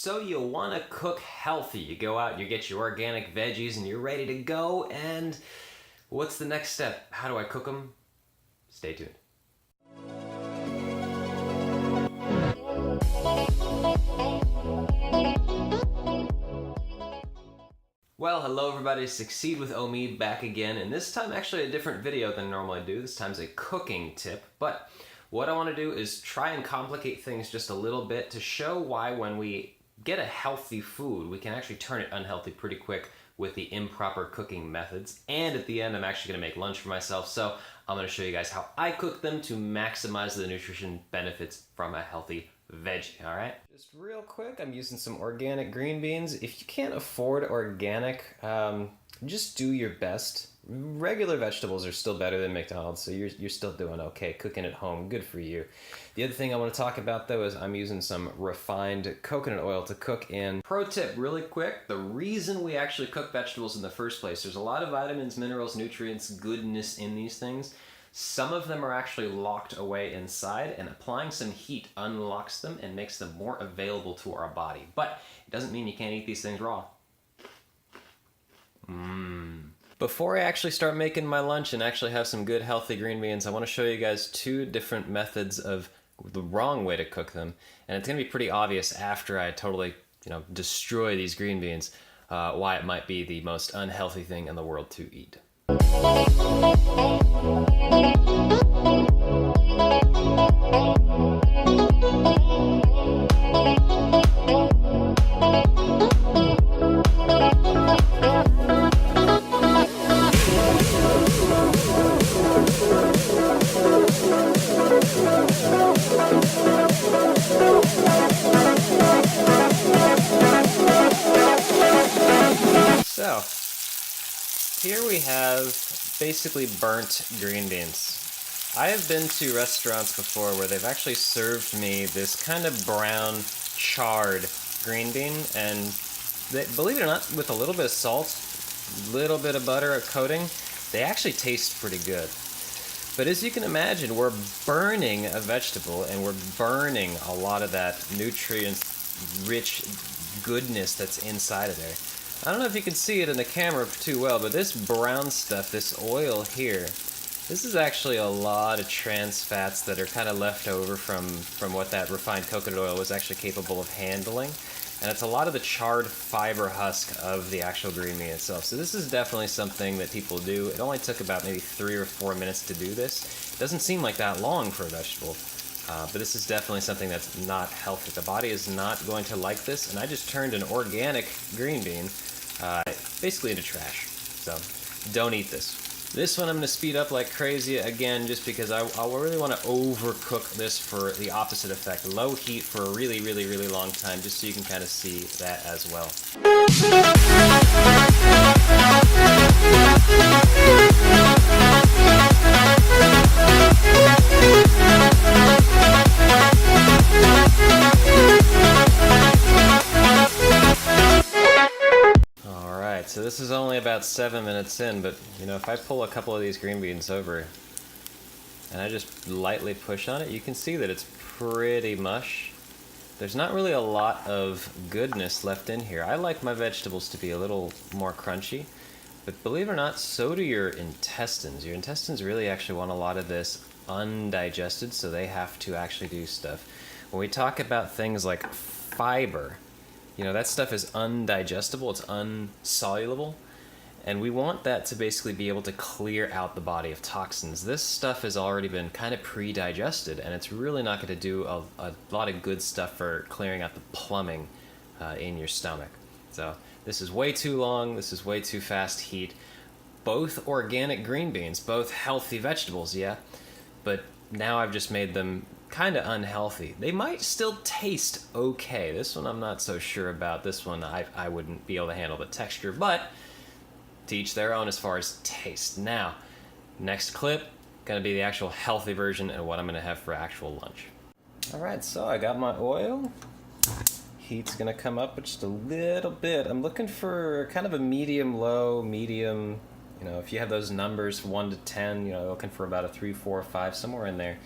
So you want to cook healthy. You go out, you get your organic veggies, and you're ready to go. And what's the next step? How do I cook them? Stay tuned. Well, hello everybody, Succeed with Omi back again, and this time actually a different video than I normally do. This time's a cooking tip, but what I want to do is try and complicate things just a little bit to show why when we get a healthy food, we can actually turn it unhealthy pretty quick with the improper cooking methods. And at the end, I'm actually going to make lunch for myself, so I'm going to show you guys how I cook them to maximize the nutrition benefits from a healthy veggie, all right? Just real quick, I'm using some organic green beans. If you can't afford organic, just do your best. Regular vegetables are still better than McDonald's, so you're still doing okay. Cooking at home, good for you. The other thing I want to talk about though is I'm using some refined coconut oil to cook in. Pro tip really quick, the reason we actually cook vegetables in the first place, there's a lot of vitamins, minerals, nutrients, goodness in these things. Some of them are actually locked away inside, and applying some heat unlocks them and makes them more available to our body. But it doesn't mean you can't eat these things raw. Before I actually start making my lunch and actually have some good healthy green beans, I want to show you guys two different methods of the wrong way to cook them. And it's going to be pretty obvious after I totally, destroy these green beans, why it might be the most unhealthy thing in the world to eat. So, here we have basically burnt green beans. I have been to restaurants before where they've actually served me this kind of brown, charred green bean, and they, believe it or not, with a little bit of salt, a little bit of butter, a coating, they actually taste pretty good. But as you can imagine, we're burning a vegetable, and we're burning a lot of that nutrient-rich goodness that's inside of there. I don't know if you can see it in the camera too well, but this brown stuff, this oil here, this is actually a lot of trans fats that are kind of left over from what that refined coconut oil was actually capable of handling. And it's a lot of the charred fiber husk of the actual green bean itself. So this is definitely something that people do. It only took about maybe 3 or 4 minutes to do this. It doesn't seem like that long for a vegetable. But this is definitely something that's not healthy. The body is not going to like this. And I just turned an organic green bean basically into trash. So don't eat this. This one I'm going to speed up like crazy again just because I really want to overcook this for the opposite effect. Low heat for a really, really, really long time just so you can kind of see that as well. So this is only about 7 minutes in, but if I pull a couple of these green beans over and I just lightly push on it, you can see that it's pretty mush. There's not really a lot of goodness left in here. I like my vegetables to be a little more crunchy, but believe it or not, so do your intestines. Your intestines really actually want a lot of this undigested, so they have to actually do stuff. When we talk about things like fiber, that stuff is undigestible, it's unsoluble, and we want that to basically be able to clear out the body of toxins. This stuff has already been kind of pre-digested, and it's really not going to do a lot of good stuff for clearing out the plumbing in your stomach. So this is way too long, this is way too fast heat. Both organic green beans, both healthy vegetables, yeah, but now I've just made them kind of unhealthy. They might still taste okay. This one I'm not so sure about. This one I wouldn't be able to handle the texture, but to each their own as far as taste. Now, next clip, gonna be the actual healthy version and what I'm gonna have for actual lunch. Alright, so I got my oil. Heat's gonna come up just a little bit. I'm looking for kind of a medium-low, medium, if you have those numbers 1 to 10, looking for about a 3, 4, 5, somewhere in there.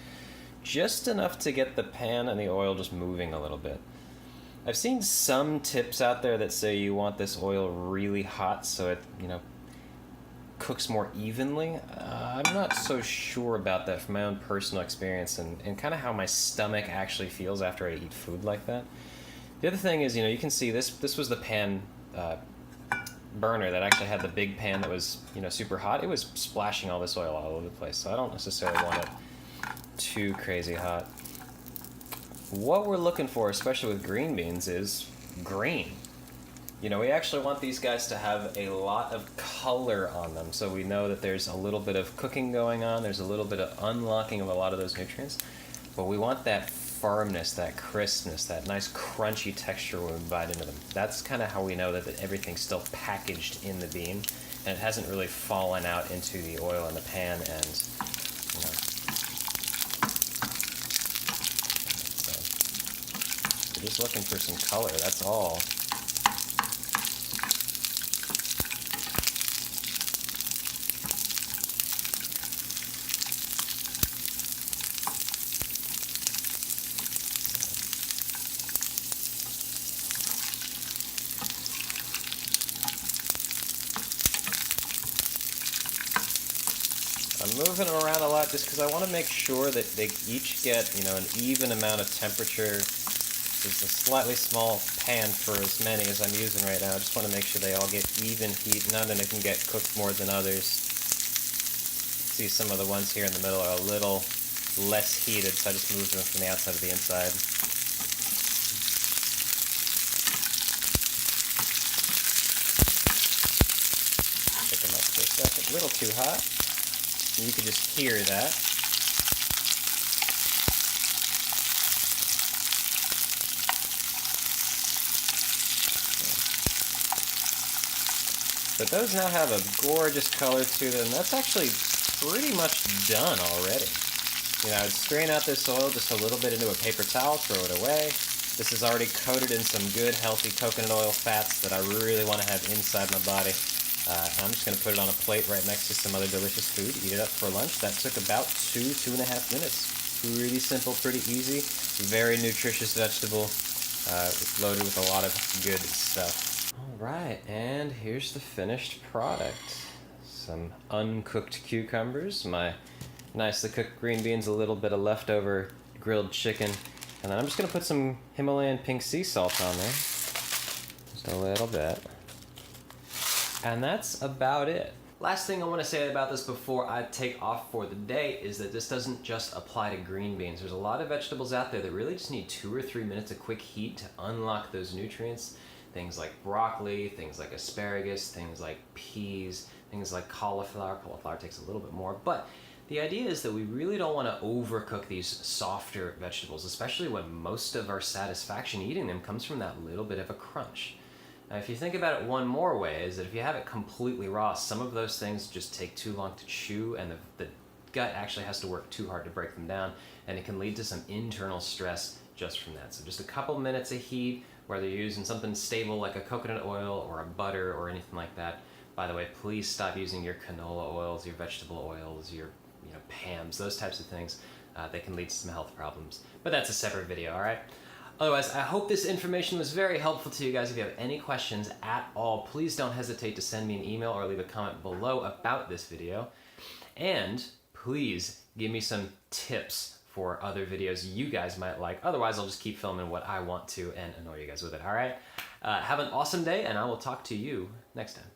Just enough to get the pan and the oil just moving a little bit. I've seen some tips out there that say you want this oil really hot so it, cooks more evenly. I'm not so sure about that from my own personal experience and kind of how my stomach actually feels after I eat food like that. The other thing is, you can see this was the pan burner that actually had the big pan that was, super hot. It was splashing all this oil all over the place, so I don't necessarily want it too crazy hot. What we're looking for, especially with green beans, is green. We actually want these guys to have a lot of color on them, so we know that there's a little bit of cooking going on, there's a little bit of unlocking of a lot of those nutrients, but we want that firmness, that crispness, that nice crunchy texture when we bite into them. That's kind of how we know that everything's still packaged in the bean, and it hasn't really fallen out into the oil in the pan and, So we're just looking for some color, that's all. I'm moving them around a lot just because I want to make sure that they each get, an even amount of temperature. This is a slightly small pan for as many as I'm using right now. I just want to make sure they all get even heat. None of them can get cooked more than others. See, some of the ones here in the middle are a little less heated, so I just moved them from the outside to the inside. Pick them up for a second. A little too hot. You can just hear that. But those now have a gorgeous color to them. That's actually pretty much done already. I'd strain out this oil just a little bit into a paper towel, throw it away. This is already coated in some good, healthy coconut oil fats that I really want to have inside my body. I'm just going to put it on a plate right next to some other delicious food, eat it up for lunch. That took about 2.5 minutes. Pretty simple, pretty easy, very nutritious vegetable, loaded with a lot of good stuff. All right, and here's the finished product. Some uncooked cucumbers, my nicely cooked green beans, a little bit of leftover grilled chicken, and then I'm just going to put some Himalayan pink sea salt on there. Just a little bit. And that's about it. Last thing I want to say about this before I take off for the day is that this doesn't just apply to green beans. There's a lot of vegetables out there that really just need 2 or 3 minutes of quick heat to unlock those nutrients. Things like broccoli, things like asparagus, things like peas, things like cauliflower. Cauliflower takes a little bit more, but the idea is that we really don't want to overcook these softer vegetables, especially when most of our satisfaction eating them comes from that little bit of a crunch. Now, if you think about it one more way, is that if you have it completely raw, some of those things just take too long to chew, and the gut actually has to work too hard to break them down, and it can lead to some internal stress just from that. So just a couple minutes of heat, whether you're using something stable like a coconut oil or a butter or anything like that. By the way, please stop using your canola oils, your vegetable oils, your Pams, those types of things. They can lead to some health problems. But that's a separate video, all right? Otherwise, I hope this information was very helpful to you guys. If you have any questions at all, please don't hesitate to send me an email or leave a comment below about this video. And please give me some tips for other videos you guys might like. Otherwise, I'll just keep filming what I want to and annoy you guys with it, all right? Have an awesome day, and I will talk to you next time.